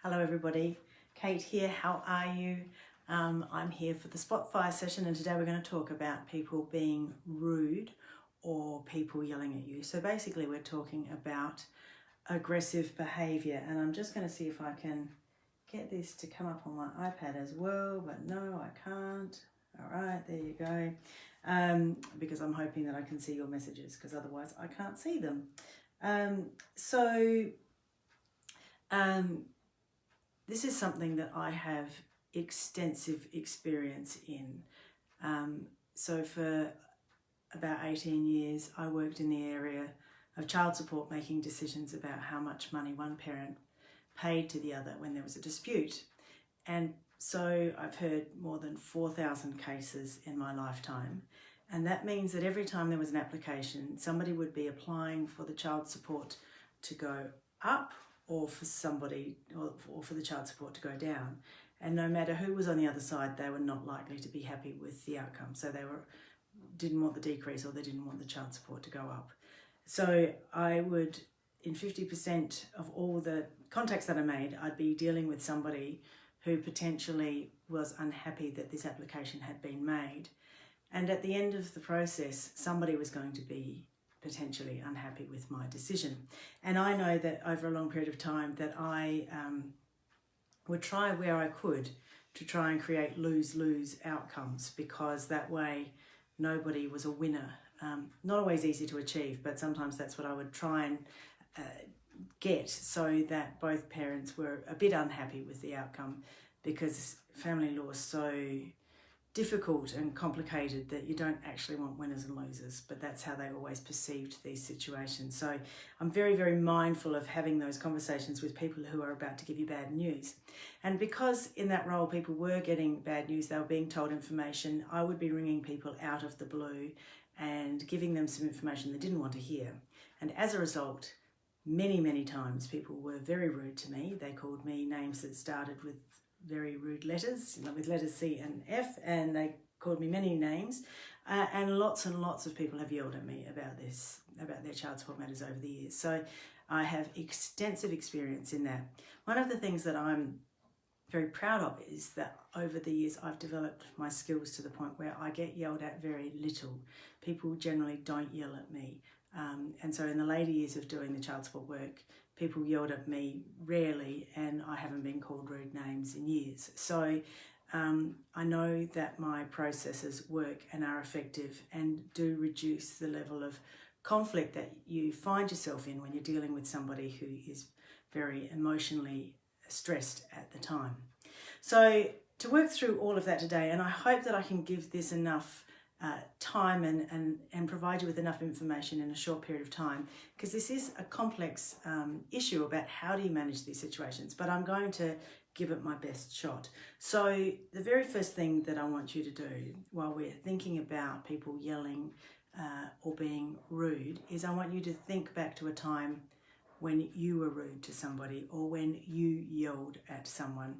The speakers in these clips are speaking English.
Hello everybody, Kate here, how are you? I'm here for the Spotfire session and today we're going to talk about people being rude or people yelling at you. So basically we're talking about aggressive behaviour, and I'm just going to see if I can get this to come up on my iPad as well, but no I can't. Alright, there you go, because I'm hoping that I can see your messages because otherwise I can't see them. This is something that I have extensive experience in. So for about 18 years, I worked in the area of child support, making decisions about how much money one parent paid to the other when there was a dispute. And so I've heard more than 4,000 cases in my lifetime. And that means that every time there was an application, somebody would be applying for the child support to go up, or for somebody, or for the child support to go down. And no matter who was on the other side, they were not likely to be happy with the outcome. So they didn't want the decrease, or they didn't want the child support to go up. So I would, in 50% of all the contacts that I made, I'd be dealing with somebody who potentially was unhappy that this application had been made. And at the end of the process, somebody was going to be potentially unhappy with my decision. And I know that over a long period of time that I would try where I could to try and create lose-lose outcomes, because that way nobody was a winner. Not always easy to achieve, but sometimes that's what I would try and get, so that both parents were a bit unhappy with the outcome, because family law is so difficult and complicated that you don't actually want winners and losers, but that's how they always perceived these situations. So I'm very, very mindful of having those conversations with people who are about to give you bad news. And because in that role people were getting bad news, they were being told information, I would be ringing people out of the blue and giving them some information they didn't want to hear. And as a result, many, many times people were very rude to me. They called me names that started with very rude letters, with letters C and F, and they called me many names, and lots of people have yelled at me about this, about their child support matters over the years. So I have extensive experience in that. One of the things that I'm very proud of is that over the years I've developed my skills to the point where I get yelled at very little. People generally don't yell at me. And so in the later years of doing the child support work, people yelled at me rarely, and I haven't been called rude names in years. So I know that my processes work and are effective and do reduce the level of conflict that you find yourself in when you're dealing with somebody who is very emotionally stressed at the time. So to work through all of that today, and I hope that I can give this enough time and provide you with enough information in a short period of time, because this is a complex issue about how do you manage these situations, but I'm going to give it my best shot. So the very first thing that I want you to do while we're thinking about people yelling or being rude is I want you to think back to a time when you were rude to somebody, or when you yelled at someone.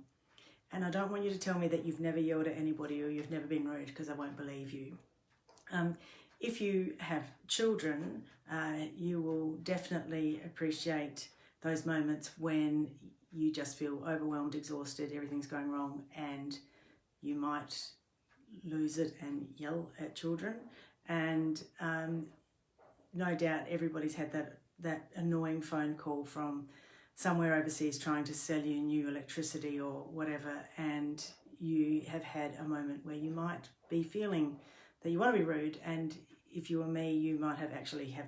And I don't want you to tell me that you've never yelled at anybody or you've never been rude, because I won't believe you. If you have children, you will definitely appreciate those moments when you just feel overwhelmed, exhausted, everything's going wrong, and you might lose it and yell at children. And no doubt everybody's had that annoying phone call from somewhere overseas trying to sell you new electricity or whatever, and you have had a moment where you might be feeling that you want to be rude, and if you were me, you might have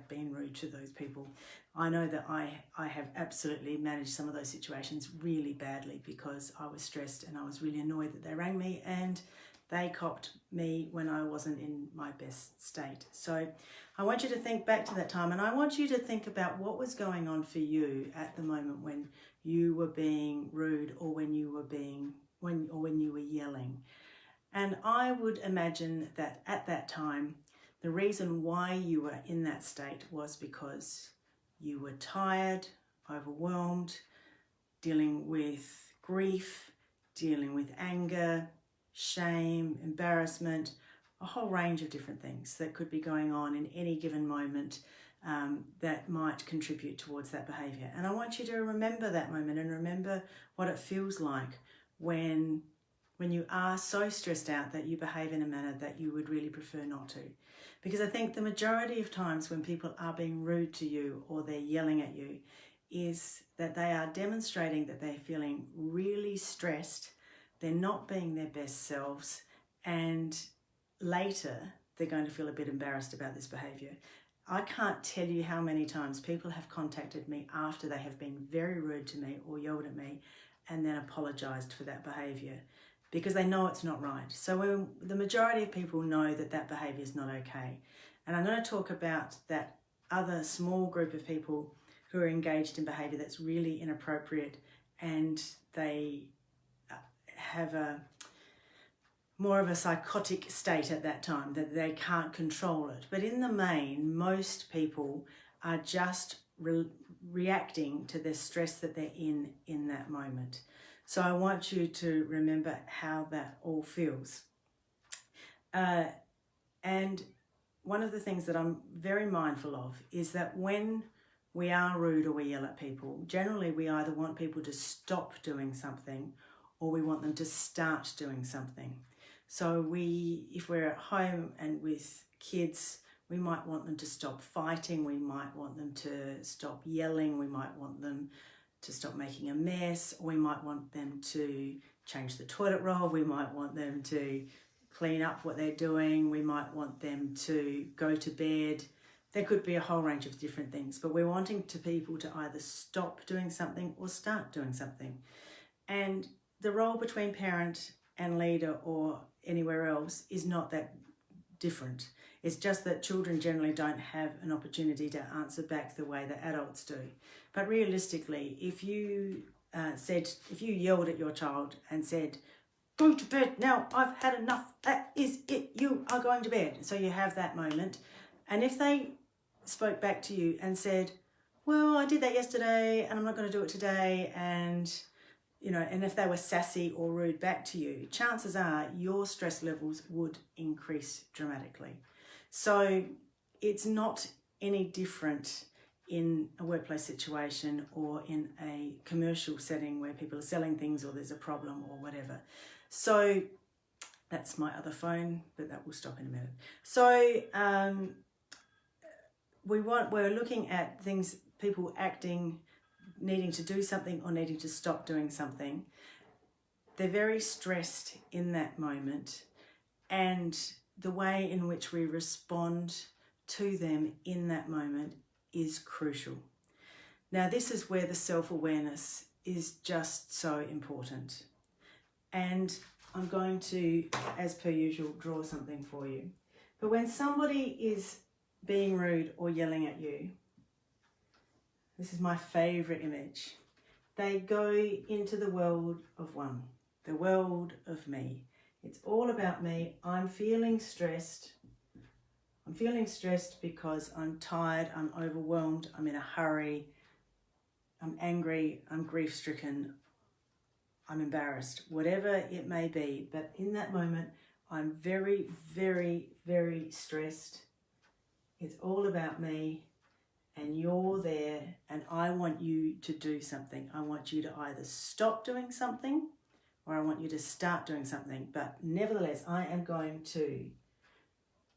been rude to those people. I know that I have absolutely managed some of those situations really badly, because I was stressed and I was really annoyed that they rang me and they copped me when I wasn't in my best state. So I want you to think back to that time, and I want you to think about what was going on for you at the moment when you were being rude, or when you were yelling. And I would imagine that at that time, the reason why you were in that state was because you were tired, overwhelmed, dealing with grief, dealing with anger, shame, embarrassment, a whole range of different things that could be going on in any given moment that might contribute towards that behaviour. And I want you to remember that moment and remember what it feels like when you are so stressed out that you behave in a manner that you would really prefer not to. Because I think the majority of times when people are being rude to you or they're yelling at you is that they are demonstrating that they're feeling really stressed, they're not being their best selves, and later they're going to feel a bit embarrassed about this behaviour. I can't tell you how many times people have contacted me after they have been very rude to me or yelled at me and then apologised for that behaviour because they know it's not right. So when the majority of people know that that behaviour is not okay. And I'm going to talk about that other small group of people who are engaged in behaviour that's really inappropriate and they have more of a psychotic state at that time, that they can't control it. But in the main, most people are just reacting to the stress that they're in that moment. So I want you to remember how that all feels. And one of the things that I'm very mindful of is that when we are rude or we yell at people, generally we either want people to stop doing something or we want them to start doing something. So if we're at home and with kids, we might want them to stop fighting, we might want them to stop yelling, we might want them to stop making a mess, or we might want them to change the toilet roll, we might want them to clean up what they're doing, we might want them to go to bed. There could be a whole range of different things, but we're wanting people to either stop doing something or start doing something. And the role between parent and leader or anywhere else is not that different. It's just that children generally don't have an opportunity to answer back the way that adults do. But realistically, if you yelled at your child and said, "Go to bed now, I've had enough, that is it, you are going to bed." So you have that moment. And if they spoke back to you and said, "Well, I did that yesterday and I'm not going to do it today," and if they were sassy or rude back to you, chances are your stress levels would increase dramatically. So it's not any different in a workplace situation or in a commercial setting where people are selling things or there's a problem or whatever. So that's my other phone, but that will stop in a minute. So we're looking at things, people acting, needing to do something or needing to stop doing something. They're very stressed in that moment, and the way in which we respond to them in that moment is crucial. Now, this is where the self-awareness is just so important. And I'm going to, as per usual, draw something for you. But when somebody is being rude or yelling at you, this is my favourite image. They go into the world of one, the world of me. It's all about me. I'm feeling stressed. I'm feeling stressed because I'm tired, I'm overwhelmed, I'm in a hurry, I'm angry, I'm grief-stricken, I'm embarrassed, whatever it may be. But in that moment, I'm very, very, very stressed. It's all about me. And you're there, and I want you to do something. I want you to either stop doing something or I want you to start doing something. But nevertheless, I am going to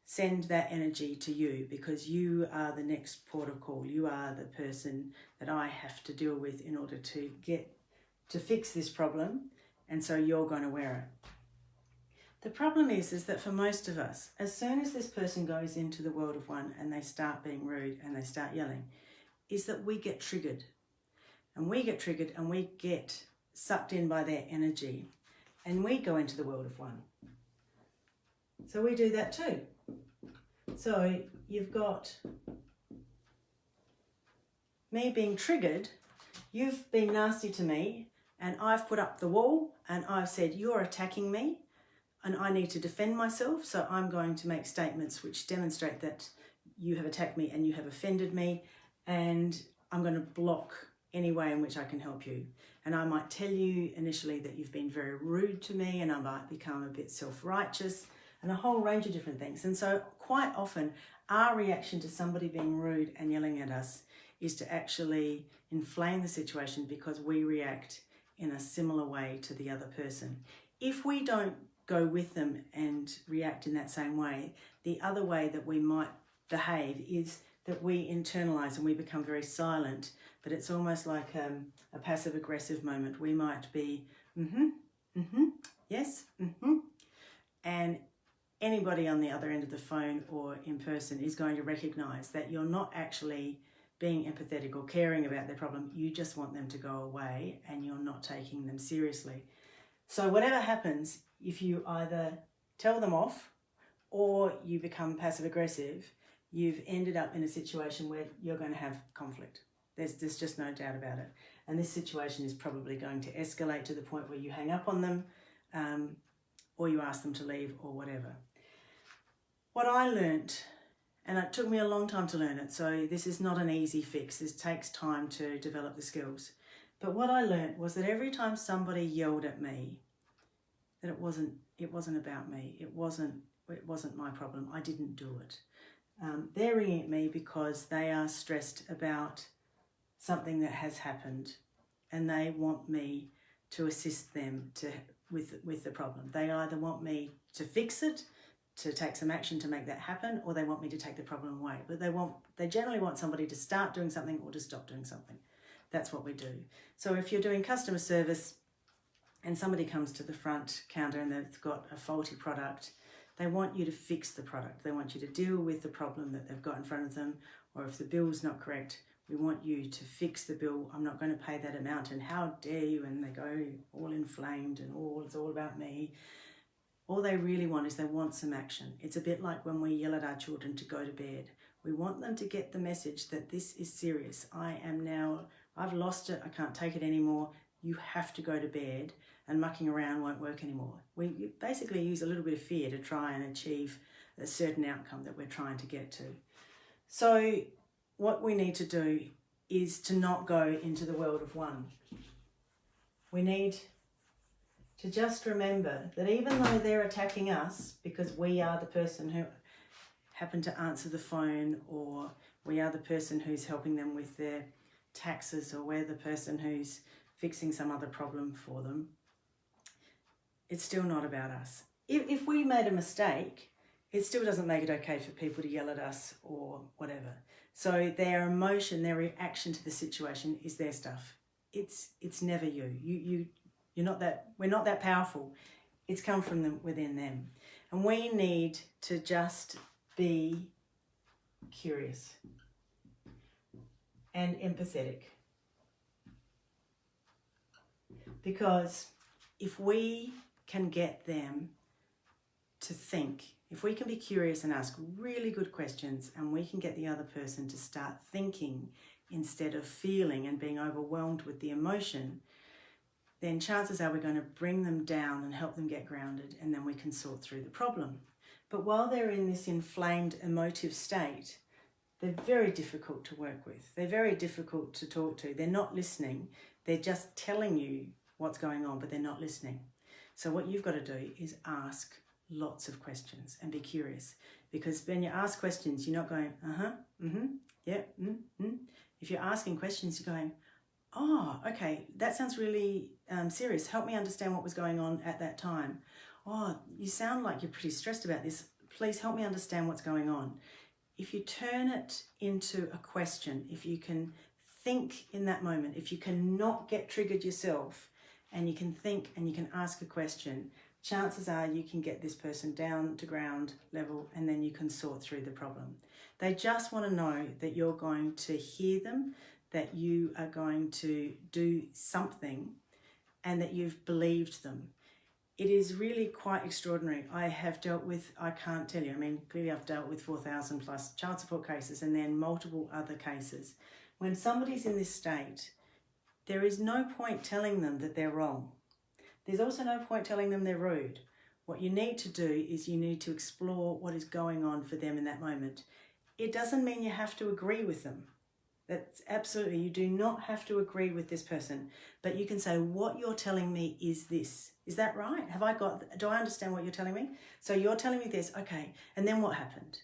send that energy to you because you are the next port of call. You are the person that I have to deal with in order to fix this problem, and so you're going to wear it. The problem is that for most of us, as soon as this person goes into the world of one and they start being rude and they start yelling, is that we get triggered. And we get triggered and we get sucked in by their energy and we go into the world of one. So we do that too. So you've got me being triggered, you've been nasty to me, and I've put up the wall and I've said, you're attacking me. And I need to defend myself, so I'm going to make statements which demonstrate that you have attacked me and you have offended me, and I'm going to block any way in which I can help you. And I might tell you initially that you've been very rude to me, and I might become a bit self-righteous and a whole range of different things. And so quite often our reaction to somebody being rude and yelling at us is to actually inflame the situation because we react in a similar way to the other person. If we don't go with them and react in that same way, the other way that we might behave is that we internalize and we become very silent, but it's almost like a passive aggressive moment. We might be, yes, and anybody on the other end of the phone or in person is going to recognize that you're not actually being empathetic or caring about their problem. You just want them to go away and you're not taking them seriously. So whatever happens, if you either tell them off or you become passive aggressive, you've ended up in a situation where you're going to have conflict. There's just no doubt about it. And this situation is probably going to escalate to the point where you hang up on them or you ask them to leave or whatever. What I learnt, and it took me a long time to learn it, so this is not an easy fix. This takes time to develop the skills. But what I learnt was that every time somebody yelled at me, that it wasn't about me. It wasn't my problem. I didn't do it. They're ringing at me because they are stressed about something that has happened, and they want me to assist them with the problem. They either want me to fix it, to take some action to make that happen, or they want me to take the problem away. But they generally want somebody to start doing something or to stop doing something. That's what we do. So if you're doing customer service and somebody comes to the front counter and they've got a faulty product, they want you to fix the product. They want you to deal with the problem that they've got in front of them, or if the bill's not correct, we want you to fix the bill. I'm not going to pay that amount, and how dare you? And they go all inflamed and it's all about me. All they really want is they want some action. It's a bit like when we yell at our children to go to bed. We want them to get the message that this is serious. I've lost it. I can't take it anymore. You have to go to bed, and mucking around won't work anymore. We basically use a little bit of fear to try and achieve a certain outcome that we're trying to get to. So what we need to do is to not go into the world of one. We need to just remember that even though they're attacking us because we are the person who happened to answer the phone, or we are the person who's helping them with their taxes, or we're the person who's fixing some other problem for them, it's still not about us. If we made a mistake, it still doesn't make it okay for people to yell at us or whatever. So their emotion, their reaction to the situation is their stuff. It's never you. You're not that. We're not that powerful. It's come from them, within them, and we need to just be curious and empathetic. Because if we can get them to think, if we can be curious and ask really good questions, and we can get the other person to start thinking instead of feeling and being overwhelmed with the emotion, then chances are we're going to bring them down and help them get grounded, and then we can sort through the problem. But while they're in this inflamed emotive state, they're very difficult to work with. They're very difficult to talk to. They're not listening. They're just telling you what's going on, but they're not listening. So what you've got to do is ask lots of questions and be curious. Because when you ask questions, you're not going, yeah, If you're asking questions, you're going, oh, okay, that sounds really serious. Help me understand what was going on at that time. Oh, you sound like you're pretty stressed about this. Please help me understand what's going on. If you turn it into a question, if you can think in that moment, if you can not get triggered yourself, and you can think and you can ask a question, chances are you can get this person down to ground level, and then you can sort through the problem. They just want to know that you're going to hear them, that you are going to do something, and that you've believed them. It is really quite extraordinary. I have dealt with, I can't tell you, clearly I've dealt with 4,000 plus child support cases, and then multiple other cases. When somebody's in this state, there is no point telling them that they're wrong. There's also no point telling them they're rude. What you need to do is you need to explore what is going on for them in that moment. It doesn't mean you have to agree with them. That's absolutely, you do not have to agree with this person, but you can say, what you're telling me is this. Is that right? Do I understand what you're telling me? So you're telling me this, okay, and then what happened?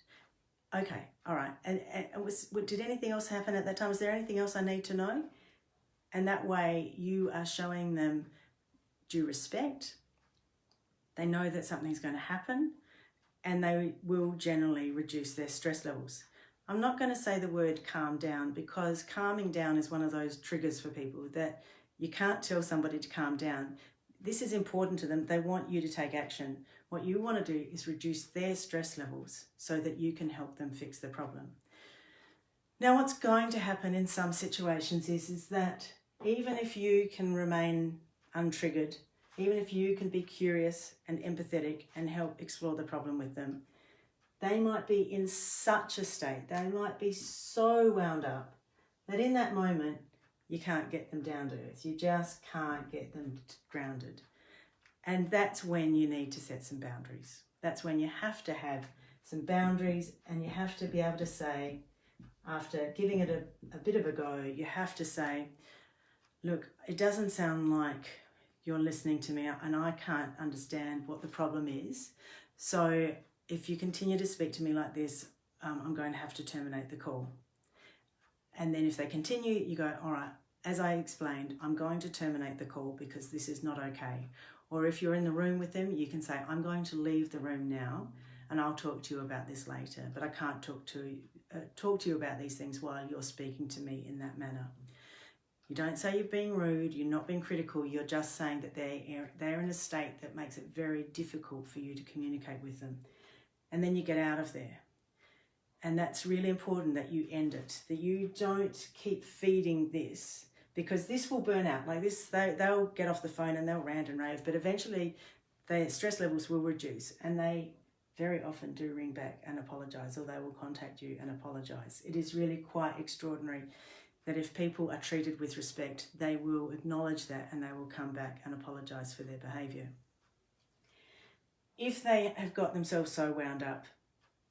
okay, all right. And did anything else happen at that time? Is there anything else I need to know? And that way you are showing them due respect. They know that something's going to happen, and they will generally reduce their stress levels. I'm not going to say the word calm down, because calming down is one of those triggers for people that you can't tell somebody to calm down. This is important to them. They want you to take action. What you want to do is reduce their stress levels so that you can help them fix the problem. Now, what's going to happen in some situations is that even if you can remain untriggered, even if you can be curious and empathetic and help explore the problem with them, they might be in such a state, they might be so wound up that in that moment you can't get them down to earth. You just can't get them grounded. And that's when you need to set some boundaries. That's when you have to have some boundaries, and you have to be able to say, after giving it a bit of a go, you have to say, look, it doesn't sound like you're listening to me, and I can't understand what the problem is. So if you continue to speak to me like this, I'm going to have to terminate the call. And then if they continue, you go, all right, as I explained, I'm going to terminate the call because this is not okay. Or if you're in the room with them, you can say, I'm going to leave the room now and I'll talk to you about this later, but I can't talk to you about these things while you're speaking to me in that manner. You don't say you're being rude, you're not being critical, you're just saying that they're in a state that makes it very difficult for you to communicate with them. And then you get out of there. And that's really important, that you end it, that you don't keep feeding this, because this will burn out. Like this, they'll get off the phone and they'll rant and rave, but eventually their stress levels will reduce, and they very often do ring back and apologise, or they will contact you and apologise. It is really quite extraordinary that if people are treated with respect, they will acknowledge that and they will come back and apologise for their behaviour. If they have got themselves so wound up,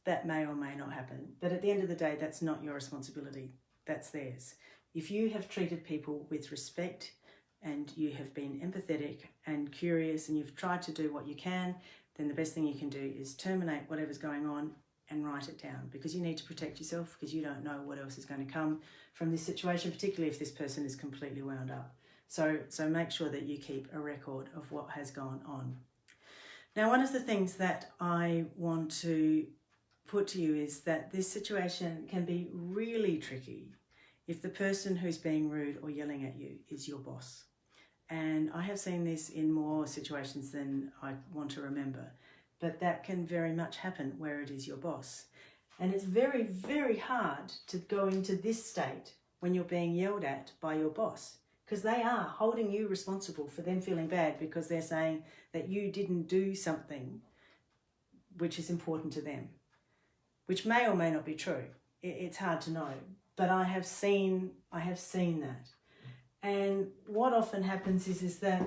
that may or may not happen. But at the end of the day, that's not your responsibility. That's theirs. If you have treated people with respect and you have been empathetic and curious and you've tried to do what you can, then the best thing you can do is terminate whatever's going on and write it down, because you need to protect yourself, because you don't know what else is going to come from this situation, particularly if this person is completely wound up. So make sure that you keep a record of what has gone on. Now, one of the things that I want to put to you is that this situation can be really tricky if the person who's being rude or yelling at you is your boss. And I have seen this in more situations than I want to remember, but that can very much happen where it is your boss. And it's very, very hard to go into this state when you're being yelled at by your boss, because they are holding you responsible for them feeling bad because they're saying that you didn't do something which is important to them, which may or may not be true. It's hard to know, but I have seen that. And what often happens is that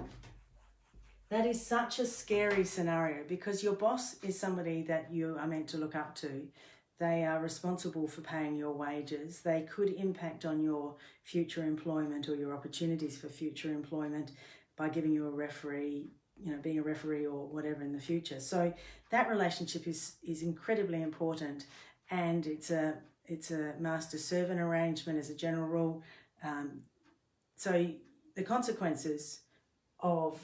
is such a scary scenario, because your boss is somebody that you are meant to look up to. They are responsible for paying your wages. They could impact on your future employment or your opportunities for future employment by giving you a referee, being a referee or whatever in the future. So that relationship is incredibly important, and it's a master-servant arrangement as a general rule. So the consequences of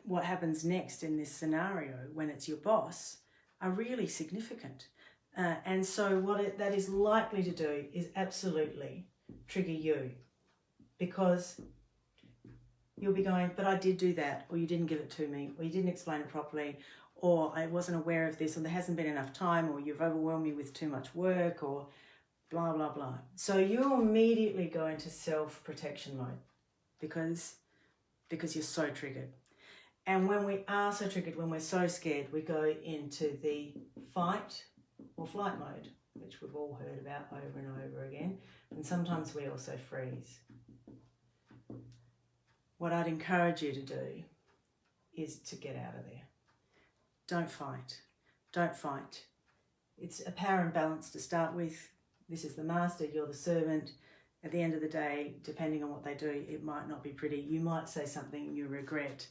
what happens next in this scenario when it's your boss are really significant. And so that is likely to do is absolutely trigger you, because you'll be going, but I did do that, or you didn't give it to me, or you didn't explain it properly, or I wasn't aware of this, or there hasn't been enough time, or you've overwhelmed me with too much work, or blah, blah, blah. So you immediately go into self-protection mode because you're so triggered. And when we are so triggered, when we're so scared, we go into the fight or flight mode, which we've all heard about over and over again. And sometimes we also freeze. What I'd encourage you to do is to get out of there. Don't fight. Don't fight. It's a power imbalance to start with. This is the master, you're the servant. At the end of the day, depending on what they do, it might not be pretty. You might say something you regret.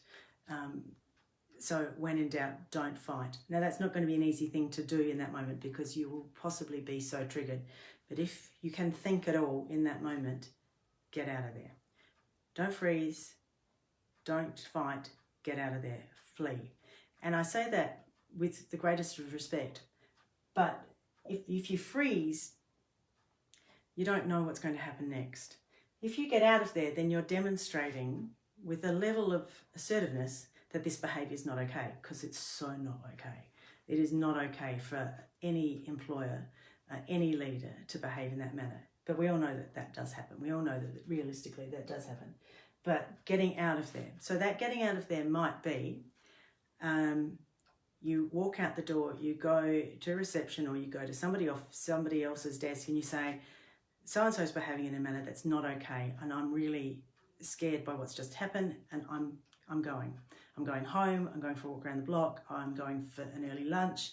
So when in doubt, don't fight. Now that's not going to be an easy thing to do in that moment because you will possibly be so triggered. But if you can think at all in that moment, get out of there. Don't freeze, don't fight, get out of there, flee. And I say that with the greatest of respect, but if you freeze, you don't know what's going to happen next. If you get out of there, then you're demonstrating with a level of assertiveness that this behaviour is not okay, because it's so not okay. It is not okay for any employer, any leader to behave in that manner. But we all know that that does happen. We all know that realistically that does happen. But getting out of there. So that getting out of there might be you walk out the door, you go to reception, or you go to somebody else's desk and you say, so-and-so is behaving in a manner that's not okay, and I'm really scared by what's just happened, and I'm going home, I'm going for a walk around the block, I'm going for an early lunch,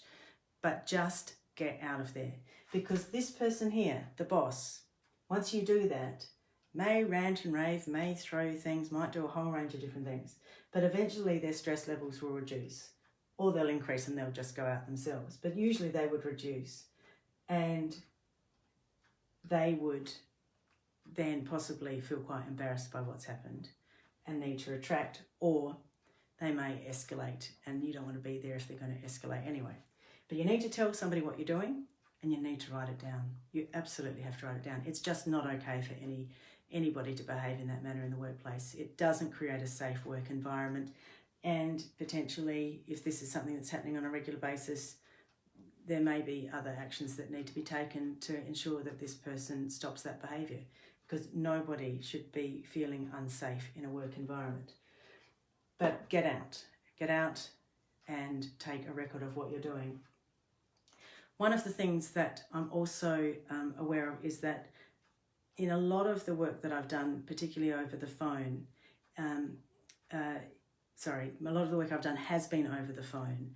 but just get out of there. Because this person here, the boss, once you do that, may rant and rave, may throw things, might do a whole range of different things, but eventually their stress levels will reduce, or they'll increase and they'll just go out themselves. But usually they would reduce, and they would then possibly feel quite embarrassed by what's happened and need to retract, or they may escalate, and you don't want to be there if they're going to escalate anyway. But you need to tell somebody what you're doing, and you need to write it down. You absolutely have to write it down. It's just not okay for anybody to behave in that manner in the workplace. It doesn't create a safe work environment, and potentially, if this is something that's happening on a regular basis, there may be other actions that need to be taken to ensure that this person stops that behaviour, because nobody should be feeling unsafe in a work environment. But get out and take a record of what you're doing. One of the things that I'm also aware of is that in a lot of the work that I've done, particularly over the phone, a lot of the work I've done has been over the phone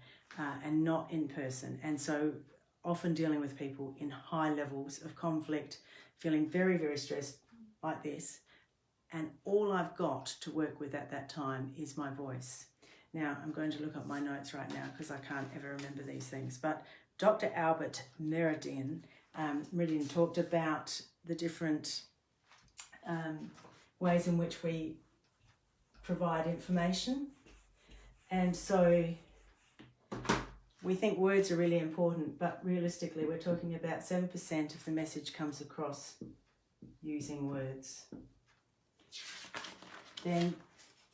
and not in person. And so often dealing with people in high levels of conflict, feeling very, very stressed like this. And all I've got to work with at that time is my voice. Now, I'm going to look up my notes right now because I can't ever remember these things. But Dr. Albert Mehrabian talked about the different ways in which we provide information. And so we think words are really important, but realistically we're talking about 7% of the message comes across using words. Then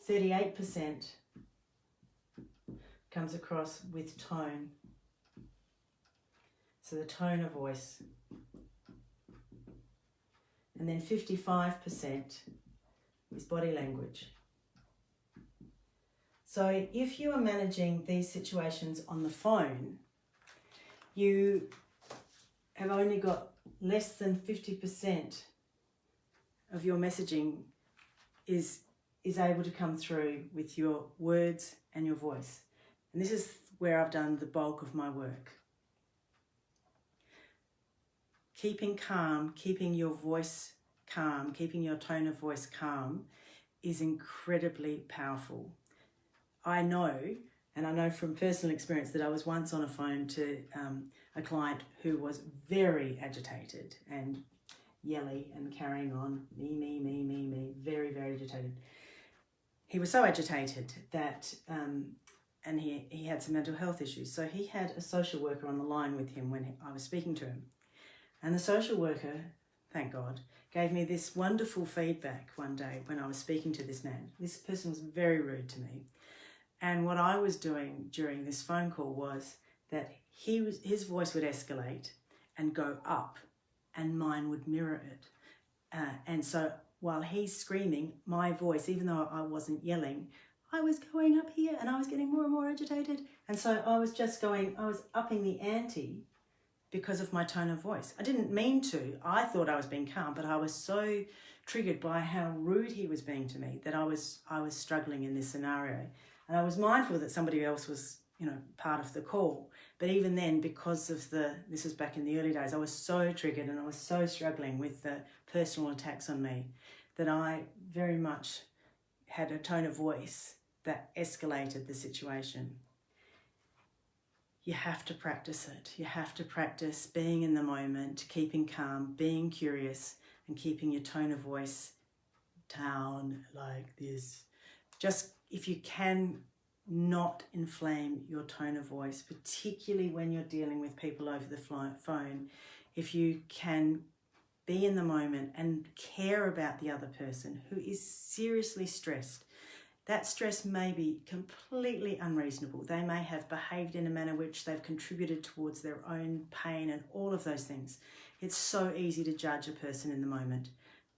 38% comes across with tone. So the tone of voice. And then 55% is body language. So if you are managing these situations on the phone, you have only got less than 50% of your messaging is able to come through with your words and your voice. And this is where I've done the bulk of my work. Keeping calm, keeping your voice calm, keeping your tone of voice calm is incredibly powerful. I know, and I know from personal experience, that I was once on a phone to a client who was very agitated and yelly and carrying on, me, very, very agitated. He was so agitated that, and he had some mental health issues. So he had a social worker on the line with him when I was speaking to him. And the social worker, thank God, gave me this wonderful feedback one day when I was speaking to this man. This person was very rude to me. And what I was doing during this phone call was that his voice would escalate and go up, and mine would mirror it. And so while he's screaming, my voice, even though I wasn't yelling, I was going up here and I was getting more and more agitated. And so I was upping the ante because of my tone of voice. I didn't mean to. I thought I was being calm, but I was so triggered by how rude he was being to me that I was struggling in this scenario. And I was mindful that somebody else was, part of the call. But even then, because of this was back in the early days, I was so triggered and I was so struggling with the personal attacks on me that I very much had a tone of voice that escalated the situation. You have to practice it. You have to practice being in the moment, keeping calm, being curious, and keeping your tone of voice down like this. Just if you can, not inflame your tone of voice, particularly when you're dealing with people over the phone. If you can be in the moment and care about the other person who is seriously stressed. That stress may be completely unreasonable. They may have behaved in a manner which they've contributed towards their own pain and all of those things. It's so easy to judge a person in the moment,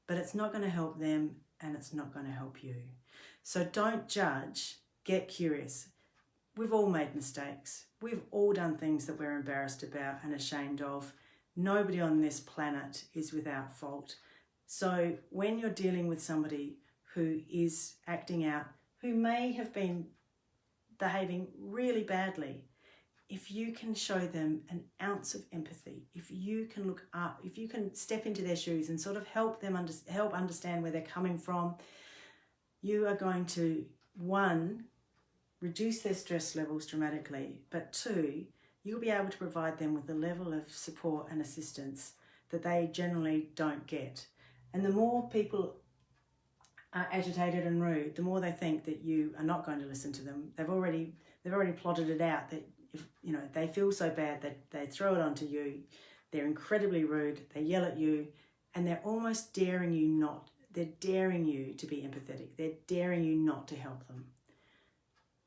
but it's not going to help them and it's not going to help you. So don't judge, get curious. We've all made mistakes. We've all done things that we're embarrassed about and ashamed of. Nobody on this planet is without fault. So when you're dealing with somebody who is acting out, who may have been behaving really badly, if you can show them an ounce of empathy, if you can look up, if you can step into their shoes and sort of help them help understand where they're coming from, you are going to, one, reduce their stress levels dramatically, but two, you'll be able to provide them with a level of support and assistance that they generally don't get. And the more people are agitated and rude, the more they think that you are not going to listen to them. They've already plotted it out that if they feel so bad that they throw it onto you. They're incredibly rude. They yell at you, and they're almost daring you not. They're daring you to be empathetic. They're daring you not to help them.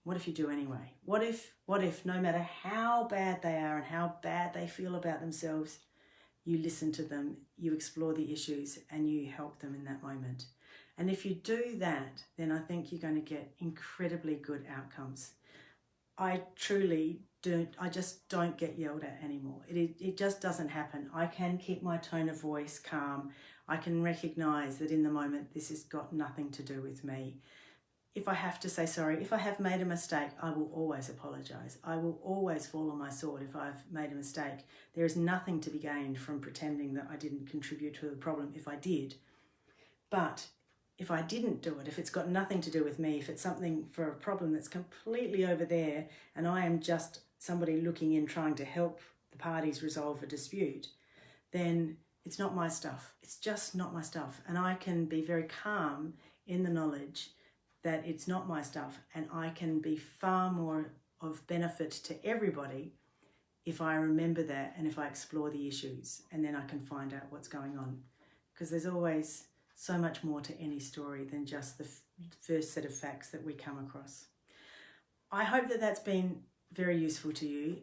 What if you do anyway? What if no matter how bad they are and how bad they feel about themselves, you listen to them, you explore the issues, and you help them in that moment? And if you do that, then I think you're going to get incredibly good outcomes. I just don't get yelled at anymore. It just doesn't happen. I can keep my tone of voice calm. I can recognise that in the moment this has got nothing to do with me. If I have to say sorry, if I have made a mistake, I will always apologise. I will always fall on my sword if I've made a mistake. There is nothing to be gained from pretending that I didn't contribute to the problem if I did. But if I didn't do it, if it's got nothing to do with me, if it's something for a problem that's completely over there and I am just somebody looking in trying to help the parties resolve a dispute, then it's not my stuff. It's just not my stuff. And I can be very calm in the knowledge that it's not my stuff, and I can be far more of benefit to everybody if I remember that and if I explore the issues, and then I can find out what's going on. Because there's always so much more to any story than just the first set of facts that we come across. I hope that that's been very useful to you.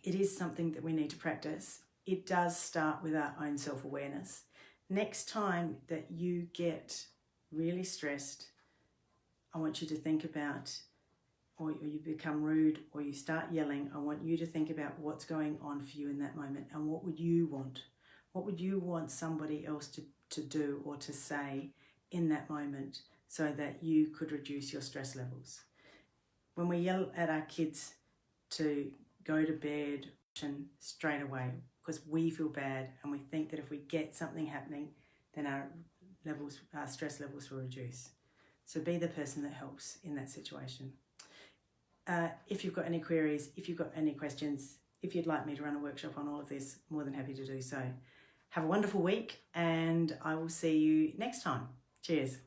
It is something that we need to practice. It does start with our own self-awareness. Next time that you get really stressed, I want you to think about, or you become rude or you start yelling, I want you to think about what's going on for you in that moment and what would you want? What would you want somebody else to do or to say in that moment so that you could reduce your stress levels? When we yell at our kids to go to bed straight away because we feel bad and we think that if we get something happening, then our stress levels will reduce. So be the person that helps in that situation. If you've got any queries, if you've got any questions, if you'd like me to run a workshop on all of this, more than happy to do so. Have a wonderful week and I will see you next time. Cheers.